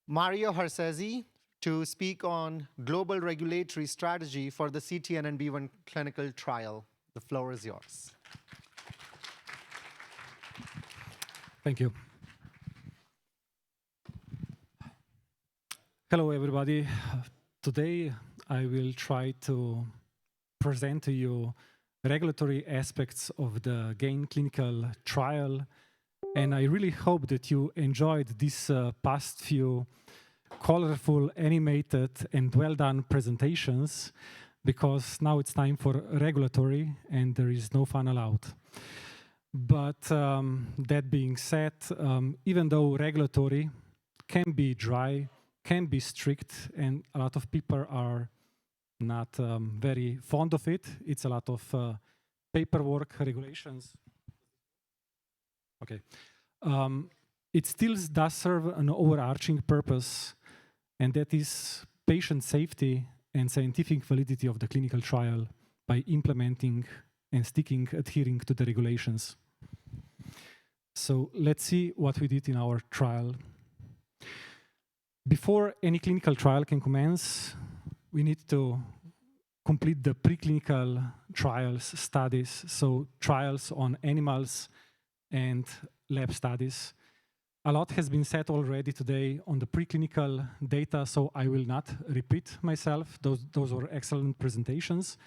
Mario Hercezi to speak on global regulatory strategy for the CTNNB1 clinical trial. The floor is yours. Thank you. Hello, everybody. Today, I will try to present to you regulatory aspects of the GAIN clinical trial. And I really hope that you enjoyed these past few colorful, animated, and well-done presentations, because now it's time for regulatory, and there is no fun allowed. But that being said, even though regulatory can be dry, can be strict, and a lot of people are not very fond of it, it's a lot of paperwork, regulations. Okay. It still does serve an overarching purpose, and that is patient safety and scientific validity of the clinical trial by implementing and adhering to the regulations. So let's see what we did in our trial. Before any clinical trial can commence, we need to complete the preclinical trials studies, so trials on animals and lab studies. A lot has been said already today on the preclinical data, so I will not repeat myself. Those were excellent presentations.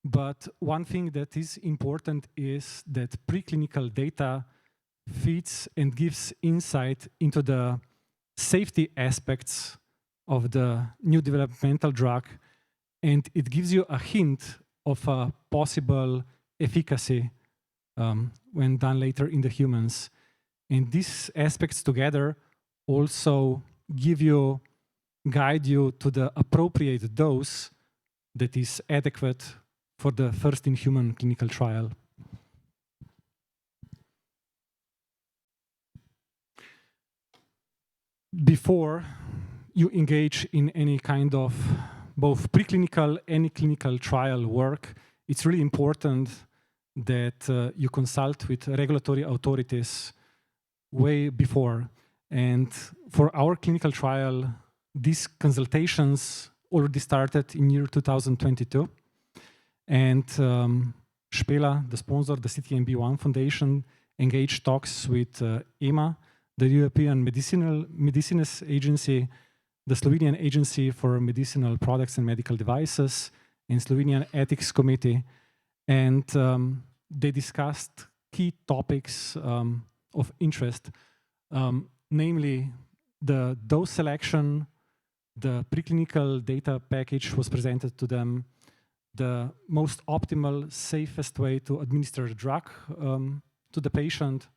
But one thing that is important is that preclinical data feeds and gives insight into the safety aspects of the new developmental drug, and it gives you a hint of a possible efficacy when done later in the humans. And these aspects together also guide you to the appropriate dose that is adequate for the first-in-human clinical trial. Before you engage in any kind of both preclinical and clinical trial work, it's really important that you consult with regulatory authorities way before. And for our clinical trial, these consultations already started in year 2022. And Spela, the sponsor, the CTNNB1 Foundation, engaged talks with EMA, the European Medicines Agency, the Slovenian Agency for Medicinal Products and Medical Devices, and Slovenian Ethics Committee. And they discussed key topics of interest, namely the dose selection, the preclinical data package was presented to them, the most optimal, safest way to administer the drug to the patient.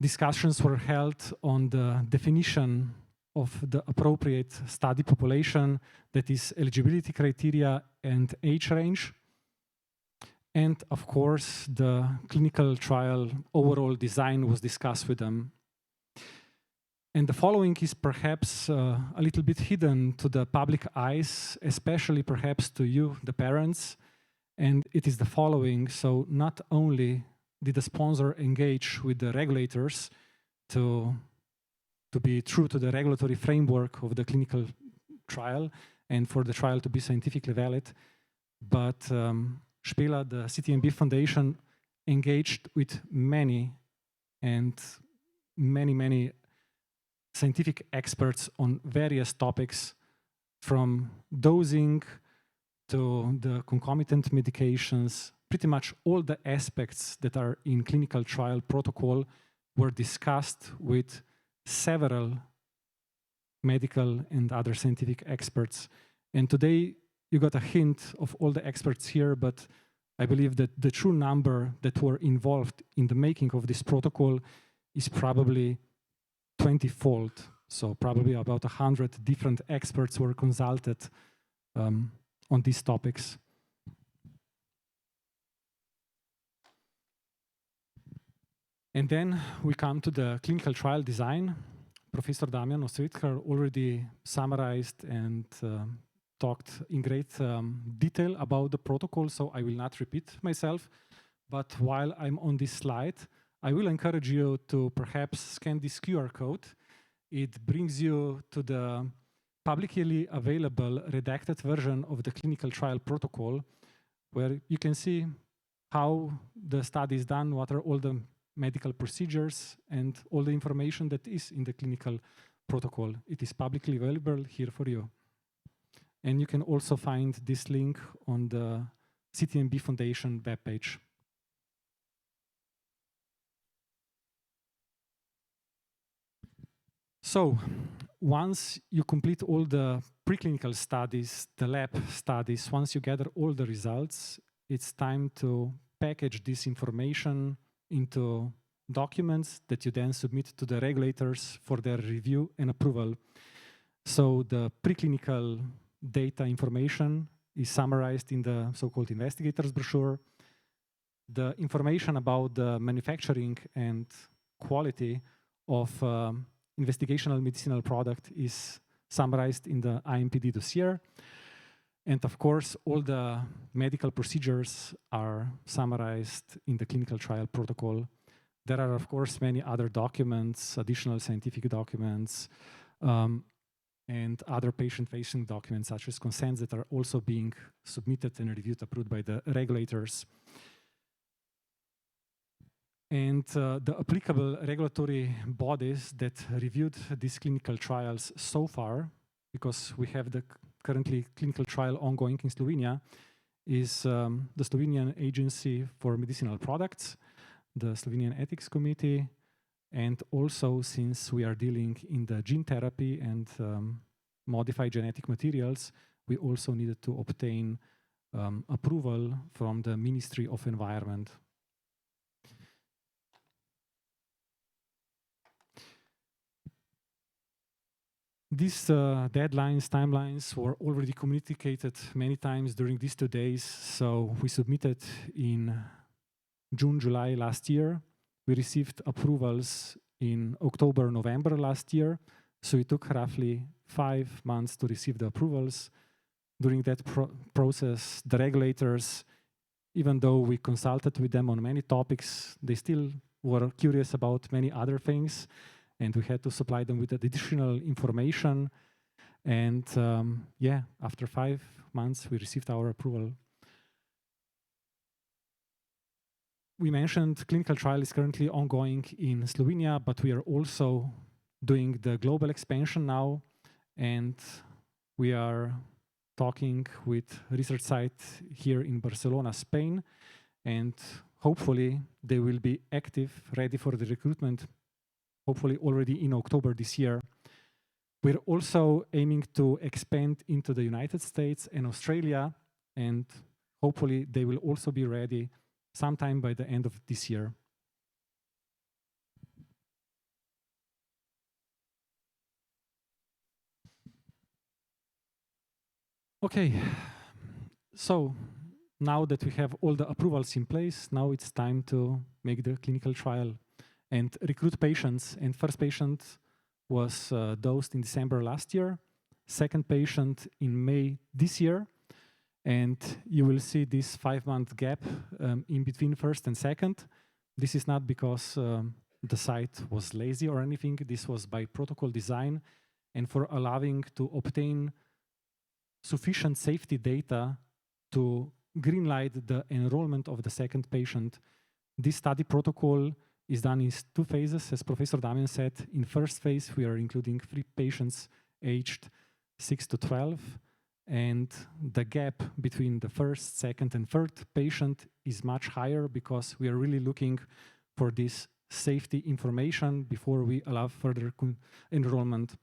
Discussions were held on the definition of the appropriate study population, that is eligibility criteria and age range. And of course, the clinical trial overall design was discussed with them. And the following is perhaps a little bit hidden to the public eyes, especially perhaps to you, the parents. And it is the following. So not only did the sponsor engage with the regulators to be true to the regulatory framework of the clinical trial and for the trial to be scientifically valid, but Spela, the CTNNB Foundation, engaged with many scientific experts on various topics, from dosing to the concomitant medications. Pretty much all the aspects that are in clinical trial protocol were discussed with several medical and other scientific experts. And today you got a hint of all the experts here, but I believe that the true number that were involved in the making of this protocol is probably 20-fold. So probably about 100 different experts were consulted on these topics. And then we come to the clinical trial design. Professor Damian Osvetkar already summarized and talked in great detail about the protocol, so I will not repeat myself. But while I'm on this slide, I will encourage you to perhaps scan this QR code it brings you to the publicly available redacted version of the clinical trial protocol, where you can see how the study is done, what are all the medical procedures, and all the information that is in the clinical protocol. It is publicly available here for you. And you can also find this link on the CTNNB Foundation webpage. So once you complete all the preclinical studies, the lab studies, once you gather all the results, it's time to package this information into documents that you then submit to the regulators for their review and approval. So the preclinical data information is summarized in the so-called investigator's brochure. The information about the manufacturing and quality of investigational medicinal product is summarized in the IMPD dossier. And of course, all the medical procedures are summarized in the clinical trial protocol. There are, of course, many other documents, additional scientific documents, and other patient-facing documents, such as consents, that are also being submitted and reviewed, approved by the regulators. And the applicable regulatory bodies that reviewed these clinical trials so far, because we have the currently clinical trial ongoing in Slovenia, is the Slovenian Agency for Medicinal Products, the Slovenian Ethics Committee, and also, since we are dealing in the gene therapy and modified genetic materials, we also needed to obtain approval from the Ministry of Environment. These deadlines, timelines were already communicated many times during these 2 days. So we submitted in June, July last year. We received approvals in October, November last year. So it took roughly 5 months to receive the approvals. During that process, the regulators, even though we consulted with them on many topics, they still were curious about many other things. And we had to supply them with additional information. And yeah, after 5 months, we received our approval. We mentioned clinical trial is currently ongoing in Slovenia, but we are also doing the global expansion now. And we are talking with research site here in Barcelona, Spain. And hopefully they will be active, ready for the recruitment, hopefully already in October this year. We're also aiming to expand into the United States and Australia, and hopefully they will also be ready sometime by the end of this year. Okay, so now that we have all the approvals in place, now it's time to make the clinical trial and recruit patients. And first patient was dosed in December last year, second patient in May this year. And you will see this 5-month gap in between first and second. This is not because the site was lazy or anything. This was by protocol design and for allowing to obtain sufficient safety data to greenlight the enrollment of the second patient. This study protocol is done in 2 phases, as Professor Damian said. In first phase, we are including 3 patients aged 6 to 12. And the gap between the first, second, and third patient is much higher because we are really looking for this safety information before we allow further enrollment.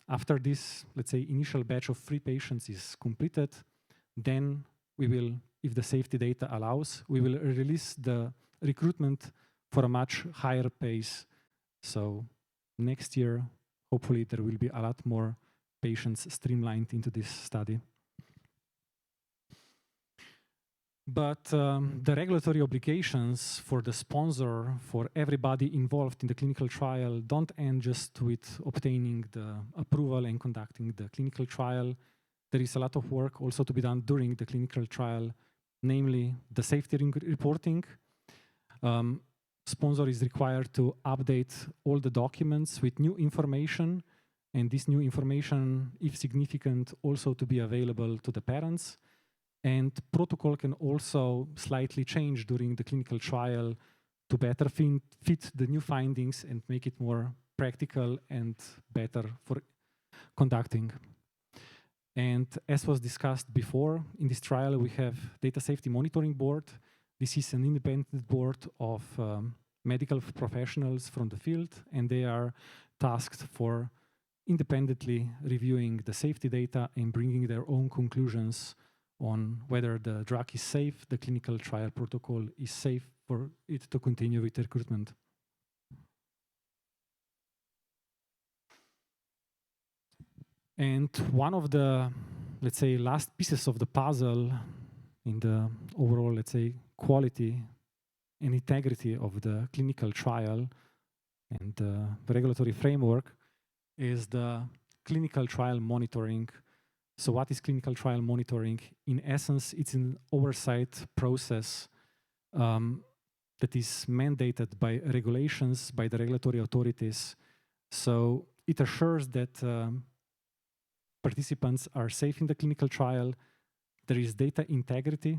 After this, let's say, initial batch of 3 patients is completed, then we will, if the safety data allows, we will release the recruitment for a much higher pace. So next year, hopefully there will be a lot more patients streamlined into this study. But the regulatory obligations for the sponsor, for everybody involved in the clinical trial, don't end just with obtaining the approval and conducting the clinical trial. There is a lot of work also to be done during the clinical trial, namely the safety reporting. sponsor is required to update all the documents with new information, and this new information, if significant, also to be available to the parents. And protocol can also slightly change during the clinical trial to better fit the new findings and make it more practical and better for conducting. And as was discussed before, in this trial we have Data Safety Monitoring Board. This is an independent board of medical professionals from the field, and they are tasked for independently reviewing the safety data and bringing their own conclusions on whether the drug is safe, the clinical trial protocol is safe for it to continue with recruitment. And one of the, let's say, last pieces of the puzzle in the overall, let's say, quality and integrity of the clinical trial and the regulatory framework is the clinical trial monitoring. So what is clinical trial monitoring? In essence, it's an oversight process that is mandated by regulations, by the regulatory authorities. So it assures that participants are safe in the clinical trial. There is data integrity,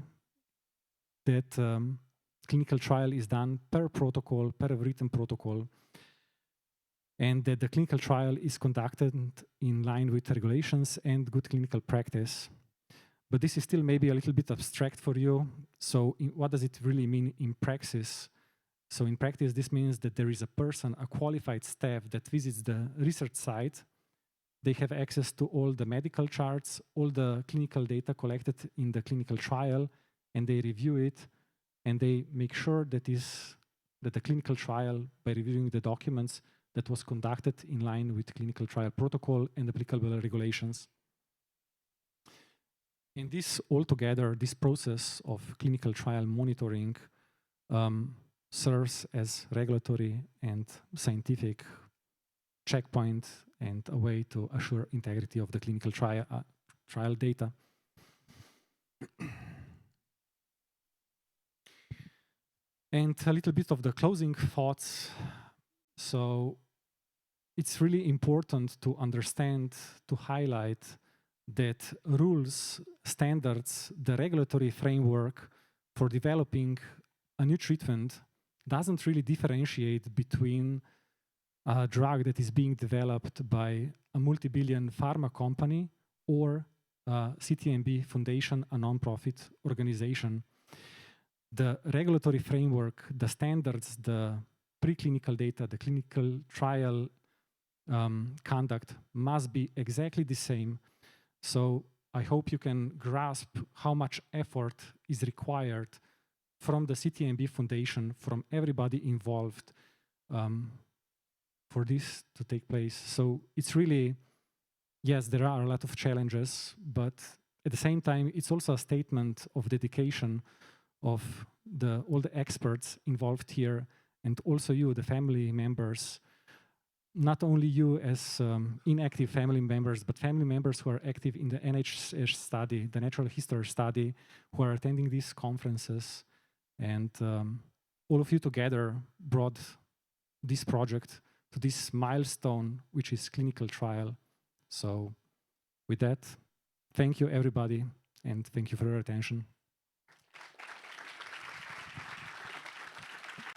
that clinical trial is done per protocol, per written protocol, and that the clinical trial is conducted in line with regulations and good clinical practice. But this is still maybe a little bit abstract for you. So what does it really mean in practice? So in practice, this means that there is a person, a qualified staff that visits the research site. They have access to all the medical charts, all the clinical data collected in the clinical trial, and they review it, and they make sure that the clinical trial, by reviewing the documents, that was conducted in line with clinical trial protocol and applicable regulations. And this altogether, this process of clinical trial monitoring serves as regulatory and scientific checkpoint and a way to assure integrity of the clinical trial data. And a little bit of the closing thoughts. So it's really important to understand, to highlight that rules, standards, the regulatory framework for developing a new treatment doesn't really differentiate between a drug that is being developed by a multi-billion pharma company or a CTNNB Foundation, a non-profit organization. The regulatory framework, the standards, the preclinical data, the clinical trial conduct must be exactly the same. So I hope you can grasp how much effort is required from the CTNNB Foundation, from everybody involved for this to take place. So it's really, yes, there are a lot of challenges, but at the same time, it's also a statement of dedication of all the experts involved here, and also you, the family members, not only you as inactive family members, but family members who are active in the NHS study, the natural history study, who are attending these conferences. And all of you together brought this project to this milestone, which is clinical trial. So with that, thank you everybody, and thank you for your attention.